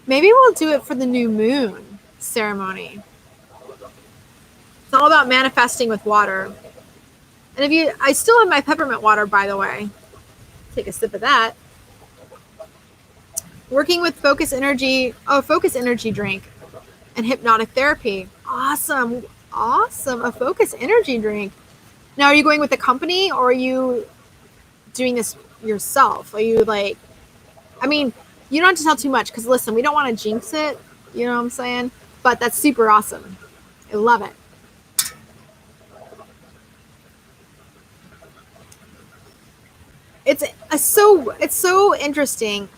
Maybe we'll do it for the new moon ceremony. It's all about manifesting with water. And I still have my peppermint water, by the way. Take a sip of that. Working with focus energy drink and hypnotic therapy. Awesome. A focus energy drink. Now, are you going with the company or are you doing this yourself? Are you like, I mean, you don't have to tell too much because listen, we don't want to jinx it. You know what I'm saying? But that's super awesome. I love it. It's so interesting.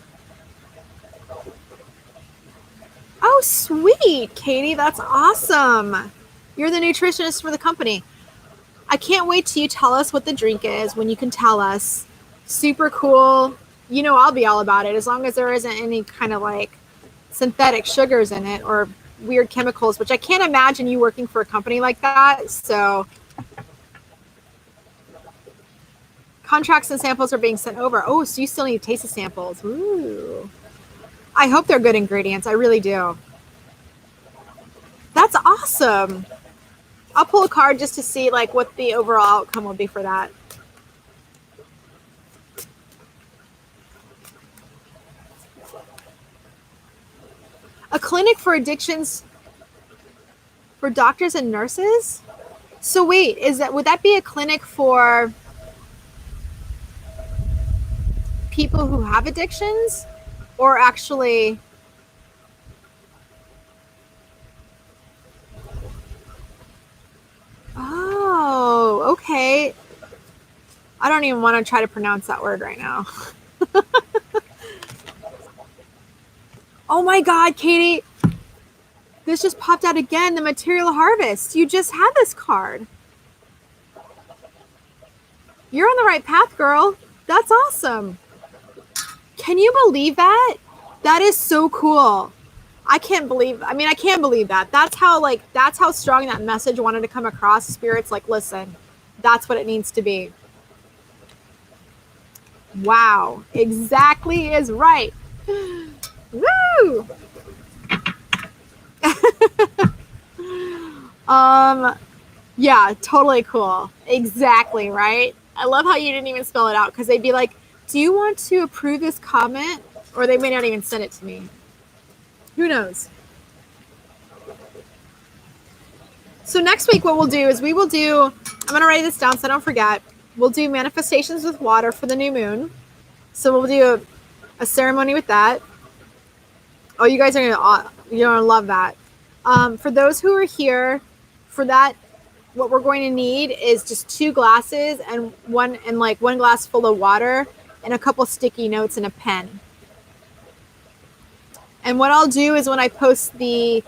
Oh, sweet, Katie. That's awesome. You're the nutritionist for the company. I can't wait till you tell us what the drink is when you can tell us. Super cool. You know, I'll be all about it as long as there isn't any kind of like synthetic sugars in it or weird chemicals, which I can't imagine you working for a company like that. So Contracts and samples are being sent over. Oh, so you still need to taste the samples. Ooh. I hope they're good ingredients. I really do. That's awesome. I'll pull a card just to see like what the overall outcome will be for that. A clinic for addictions for doctors and nurses? So wait, would that be a clinic for people who have addictions or actually Oh, okay. I don't even want to try to pronounce that word right now. Oh my God, Katie. This just popped out again, the material harvest. You just had this card. You're on the right path, girl. That's awesome. Can you believe that? That is so cool. I can believe that. That's how strong that message wanted to come across. Spirit's like, listen, that's what it needs to be. Wow. Exactly is right. Woo! Yeah, totally cool. Exactly, right? I love how you didn't even spell it out because they'd be like, do you want to approve this comment? Or they may not even send it to me. Who knows? So next week, what we'll do is I'm going to write this down so I don't forget. We'll do manifestations with water for the new moon. So we'll do a ceremony with that. Oh, you guys are gonna love that. For those who are here for that, what we're going to need is just 2 glasses and one glass full of water and a couple sticky notes and a pen. And what I'll do is when I post the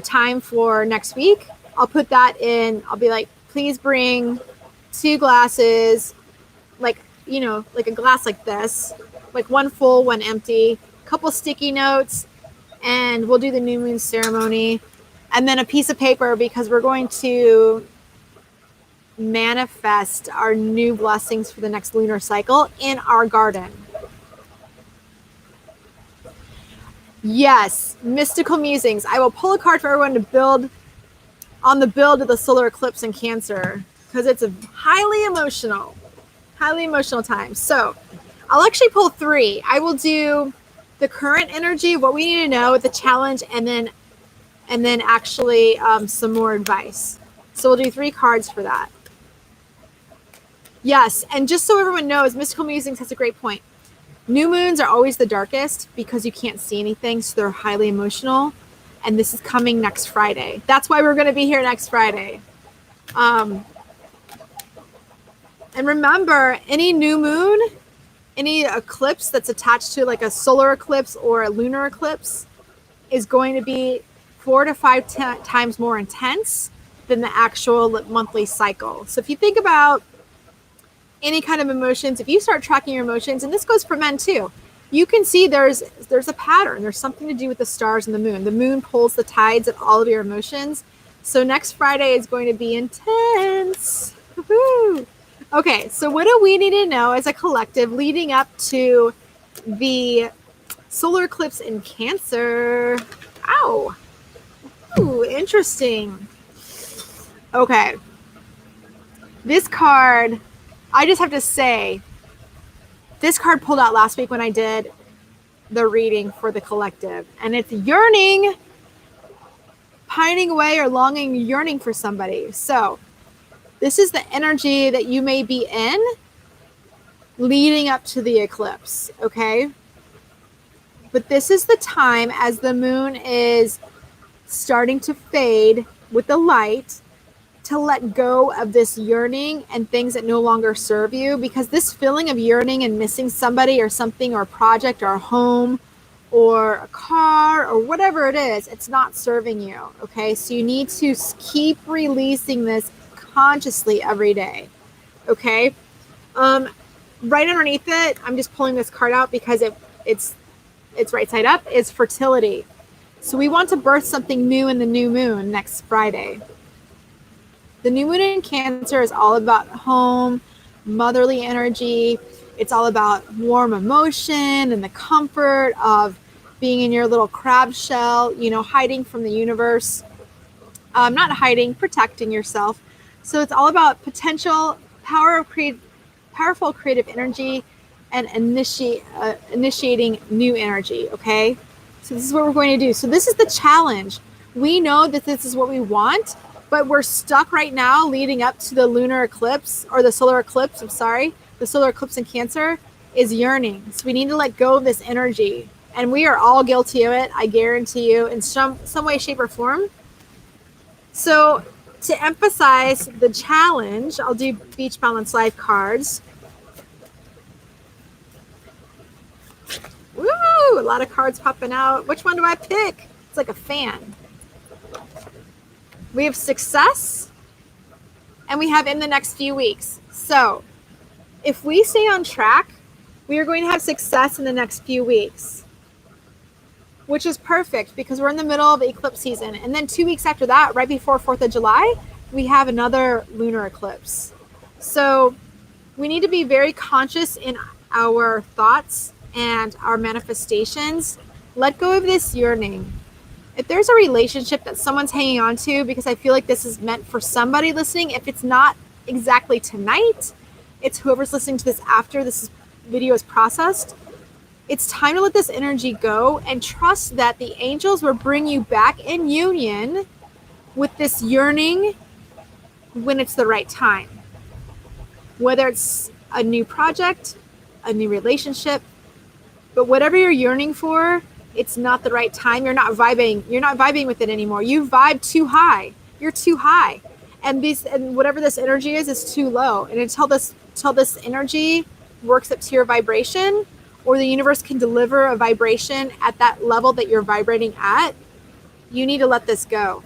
time for next week, I'll put that in. I'll be like, please bring 2 glasses, like a glass like this, like one full, one empty, couple sticky notes, and we'll do the new moon ceremony. And then a piece of paper because we're going to manifest our new blessings for the next lunar cycle in our garden. Yes, mystical musings. I will pull a card for everyone to build on the build of the solar eclipse in Cancer because it's a highly emotional time. So I'll actually pull 3. I will do the current energy, what we need to know, the challenge, and then actually some more advice. So we'll do 3 cards for that. Yes, and just so everyone knows, Mystical Musings has a great point. New moons are always the darkest because you can't see anything, so they're highly emotional. And this is coming next Friday. That's why we're going to be here next Friday. And remember, any new moon, any eclipse that's attached to like a solar eclipse or a lunar eclipse is going to be 4 to 5 times more intense than the actual monthly cycle. So if you think about any kind of emotions, if you start tracking your emotions, and this goes for men too, you can see there's a pattern. There's something to do with the stars and the moon. The moon pulls the tides of all of your emotions. So next Friday is going to be intense. Woo-hoo. Okay, so what do we need to know as a collective leading up to the solar eclipse in Cancer? Ow. Ooh, interesting. Okay. This card, I just have to say, this card pulled out last week when I did the reading for the collective. And it's yearning, pining away or longing, yearning for somebody. So this is the energy that you may be in leading up to the eclipse, okay? But this is the time as the moon is starting to fade with the light to let go of this yearning and things that no longer serve you, because this feeling of yearning and missing somebody or something or a project or a home or a car or whatever it is, it's not serving you, okay? So you need to keep releasing this consciously every day, okay? Right underneath it, I'm just pulling this card out because it's right side up, is fertility. So we want to birth something new in the new moon next Friday. The new moon in Cancer is all about home, motherly energy. It's all about warm emotion and the comfort of being in your little crab shell, hiding from the universe. Not hiding, protecting yourself. So it's all about potential, powerful creative energy, and initiating new energy. Okay, so this is what we're going to do. So this is the challenge. We know that this is what we want, but we're stuck right now leading up to the lunar eclipse, or the solar eclipse. I'm sorry, the solar eclipse in Cancer is yearning. So we need to let go of this energy, and we are all guilty of it. I guarantee you, in some way, shape, or form. So to emphasize the challenge, I'll do Beach Balance Life cards. Woo! A lot of cards popping out. Which one do I pick? It's like a fan. We have success, and we have in the next few weeks. So if we stay on track, we are going to have success in the next few weeks, which is perfect because we're in the middle of eclipse season. And then 2 weeks after that, right before 4th of July, we have another lunar eclipse. So we need to be very conscious in our thoughts and our manifestations. Let go of this yearning. If there's a relationship that someone's hanging on to, because I feel like this is meant for somebody listening, if it's not exactly tonight, it's whoever's listening to this after this video is processed. It's time to let this energy go and trust that the angels will bring you back in union with this yearning when it's the right time. Whether it's a new project, a new relationship, but whatever you're yearning for, it's not the right time. You're not vibing with it anymore. You vibe too high. You're too high. And whatever this energy is too low. And until this energy works up to your vibration, or the universe can deliver a vibration at that level that you're vibrating at, you need to let this go.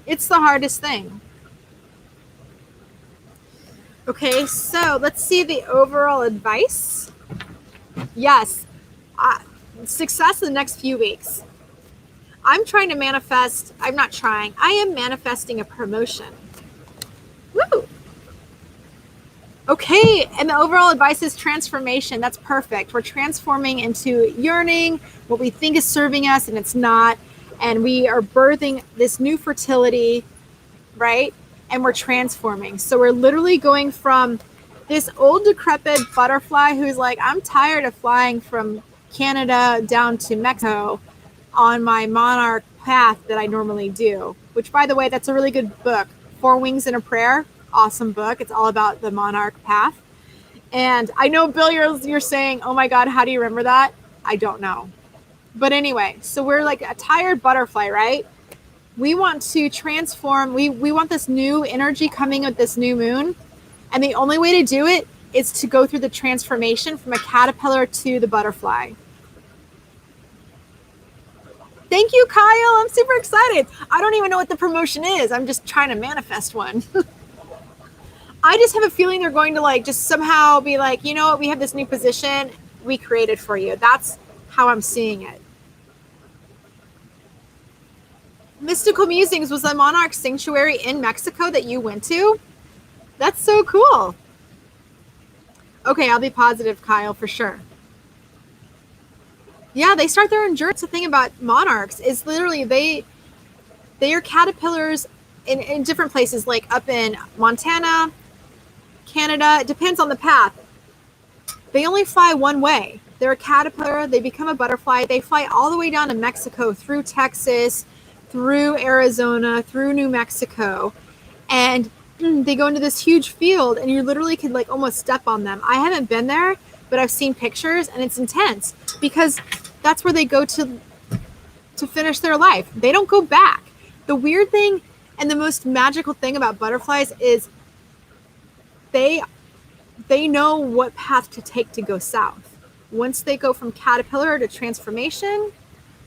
It's the hardest thing. Okay, so let's see the overall advice. Yes, success in the next few weeks. I am manifesting a promotion. Woo! Okay, and the overall advice is transformation. That's perfect. We're transforming into yearning, what we think is serving us, and it's not. And we are birthing this new fertility, right? And we're transforming. So we're literally going from this old decrepit butterfly who's like, I'm tired of flying from Canada down to Mexico on my monarch path that I normally do. Which, by the way, that's a really good book. 4 Wings and a Prayer. Awesome book. It's all about the monarch path. And I know, Bill, you're saying, oh my God, how do you remember that? I don't know. But anyway, so we're like a tired butterfly, right? We want to transform. We want this new energy coming with this new moon. And the only way to do it is to go through the transformation from a caterpillar to the butterfly. Thank you, Kyle. I'm super excited. I don't even know what the promotion is. I'm just trying to manifest one. I just have a feeling they're going to just somehow be like, you know what, we have this new position we created for you. That's how I'm seeing it. Mystical Musings was a monarch sanctuary in Mexico that you went to. That's so cool. Okay, I'll be positive, Kyle, for sure. Yeah, they start their endurance. The thing about monarchs is literally they are caterpillars in different places, like up in Montana, Canada. It depends on the path. They only fly one way. They're a caterpillar. They become a butterfly. They fly all the way down to Mexico, through Texas, through Arizona, through New Mexico. And they go into this huge field, and you literally could almost step on them. I haven't been there, but I've seen pictures, and it's intense because that's where they go to finish their life. They don't go back. The weird thing and the most magical thing about butterflies is they know what path to take to go south. Once they go from caterpillar to transformation,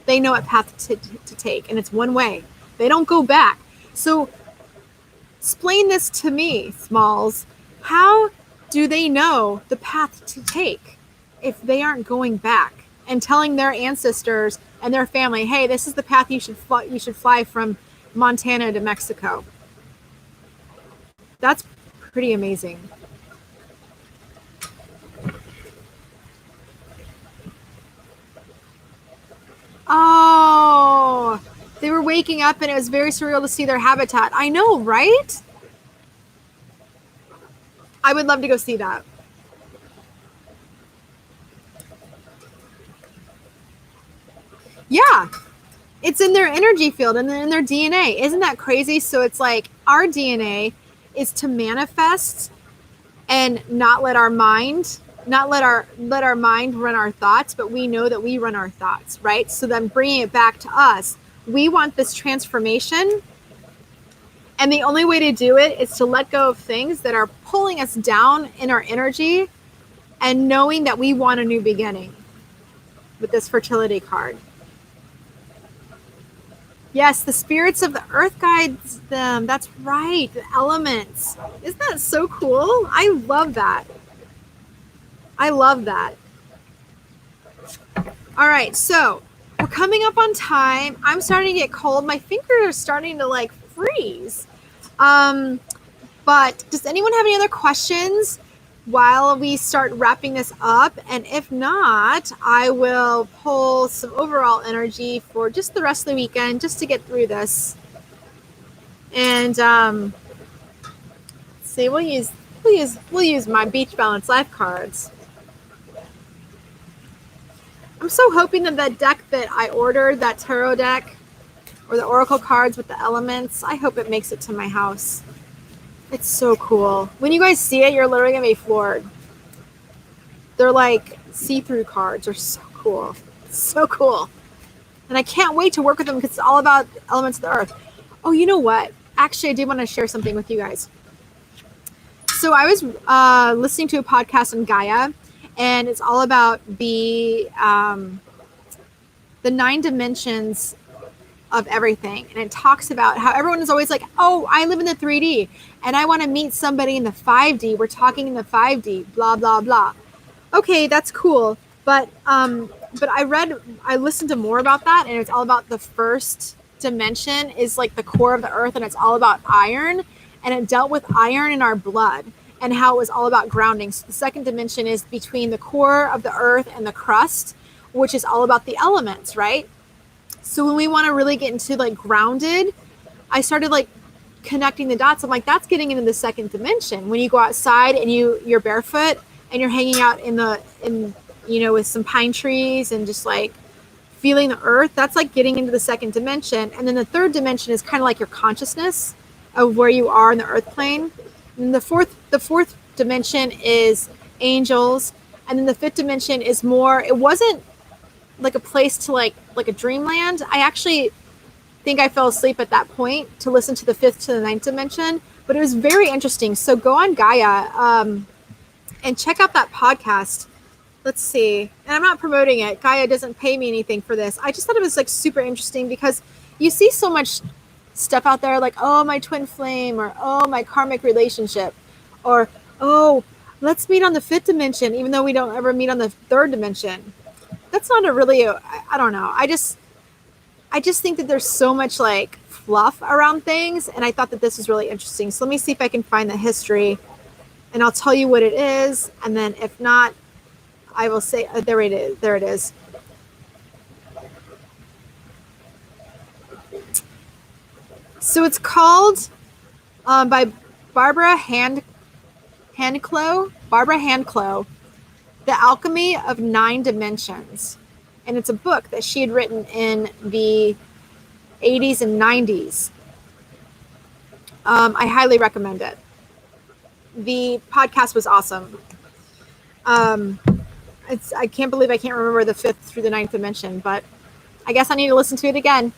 they know what path to take, and it's one way. They don't go back. So explain this to me, Smalls. How do they know the path to take if they aren't going back and telling their ancestors and their family, hey, this is the path you should fly from Montana to Mexico? That's pretty amazing. waking up and it was very surreal to see their habitat. I know, right? I would love to go see that. Yeah. It's in their energy field and in their DNA. Isn't that crazy? So it's like our DNA is to manifest and not let our mind run our thoughts, but we know that we run our thoughts, right? So then bringing it back to us, we want this transformation, and the only way to do it is to let go of things that are pulling us down in our energy, and knowing that we want a new beginning with this fertility card. Yes, the spirits of the earth guides them. That's right, the elements. Isn't that so cool? I love that. I love that. All right, so we're coming up on time. I'm starting to get cold. My fingers are starting to like freeze. But does anyone have any other questions while we start wrapping this up? And if not, I will pull some overall energy for just the rest of the weekend, just to get through this. And let's see, we'll use my Beach Balance Life cards. I'm so hoping that that deck that I ordered, that tarot deck, or the oracle cards with the elements, I hope it makes it to my house. It's so cool. When you guys see it, you're literally gonna be floored. They're like see-through cards. They're so cool. So cool. And I can't wait to work with them because it's all about elements of the earth. Oh, you know what? Actually, I did want to share something with you guys. So I was listening to a podcast on Gaia, and it's all about the 9 dimensions of everything. And it talks about how everyone is always like, oh, I live in the 3D and I want to meet somebody in the 5D. We're talking in the 5D, blah, blah, blah. Okay, that's cool. But I listened to more about that, and it's all about the first dimension is like the core of the earth, and it's all about iron, and it dealt with iron in our blood and how it was all about grounding. So the second dimension is between the core of the earth and the crust, which is all about the elements, right? So when we want to really get into like grounded, I started like connecting the dots. I'm like, that's getting into the second dimension. When you go outside and you're barefoot and you're hanging out in with some pine trees and just like feeling the earth, that's like getting into the second dimension. And then the third dimension is kind of like your consciousness of where you are in the earth plane. And the fourth dimension is angels. And then the fifth dimension is more, it wasn't like a place to like a dreamland. I actually think I fell asleep at that point to listen to the fifth to the ninth dimension, but it was very interesting. So go on Gaia and check out that podcast. Let's see. And I'm not promoting it. Gaia doesn't pay me anything for this. I just thought it was like super interesting because you see so much stuff out there like, oh, my twin flame, or oh, my karmic relationship, or oh, let's meet on the fifth dimension, even though we don't ever meet on the third dimension. That's not I don't know. I just think that there's so much like fluff around things, and I thought that this was really interesting. So let me see if I can find the history, and I'll tell you what it is, and then if not, I will say there it is. There it is. So it's called by Barbara Handclough, The Alchemy of 9 Dimensions. And it's a book that she had written in the 80s and 90s. I highly recommend it. The podcast was awesome. I can't believe I can't remember the 5th through the 9th dimension, but I guess I need to listen to it again.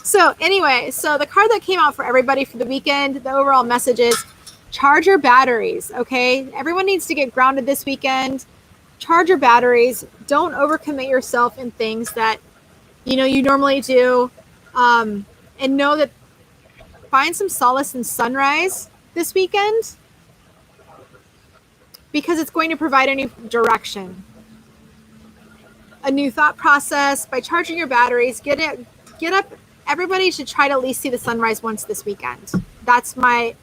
So anyway, so the card that came out for everybody for the weekend, the overall message is charge your batteries, okay? Everyone needs to get grounded this weekend. Charge your batteries. Don't overcommit yourself in things that, you normally do. And know that find some solace in sunrise this weekend because it's going to provide a new direction, a new thought process. By charging your batteries, get up. Everybody should try to at least see the sunrise once this weekend. That's my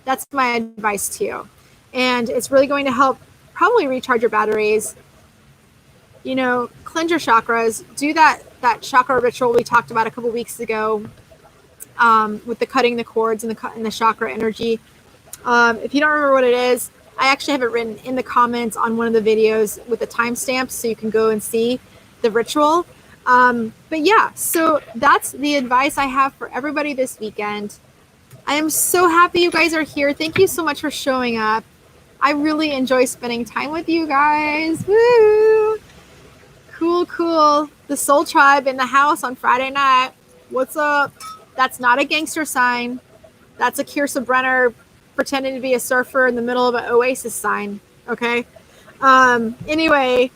advice to you. And it's really going to help probably recharge your batteries. cleanse your chakras. Do that chakra ritual we talked about a couple weeks ago, with the cutting the cords and the chakra energy. If you don't remember what it is, I actually have it written in the comments on one of the videos with the timestamps, so you can go and see the ritual. But yeah, so that's the advice I have for everybody this weekend. I am so happy you guys are here. Thank you so much for showing up. I really enjoy spending time with you guys. Woo! Cool. The Soul Tribe in the house on Friday night. What's up? That's not a gangster sign. That's a Kiersa Brenner pretending to be a surfer in the middle of an oasis sign. Okay. Anyway,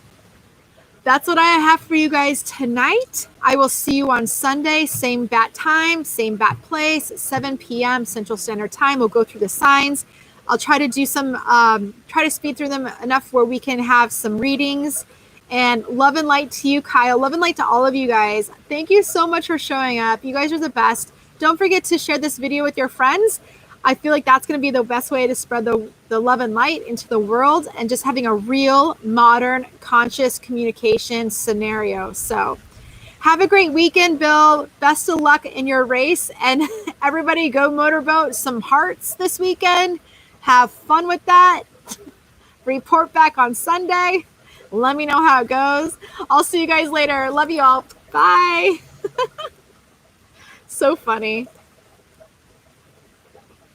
that's what I have for you guys tonight. I will see you on Sunday, same bat time, same bat place, 7 p.m. Central Standard Time. We'll go through the signs. I'll try to do try to speed through them enough where we can have some readings. And love and light to you, Kyle. Love and light to all of you guys. Thank you so much for showing up. You guys are the best. Don't forget to share this video with your friends. I feel like that's going to be the best way to spread the love and light into the world and just having a real, modern, conscious communication scenario. So have a great weekend, Bill. Best of luck in your race. And everybody go motorboat some hearts this weekend. Have fun with that. Report back on Sunday. Let me know how it goes. I'll see you guys later. Love you all. Bye. So funny.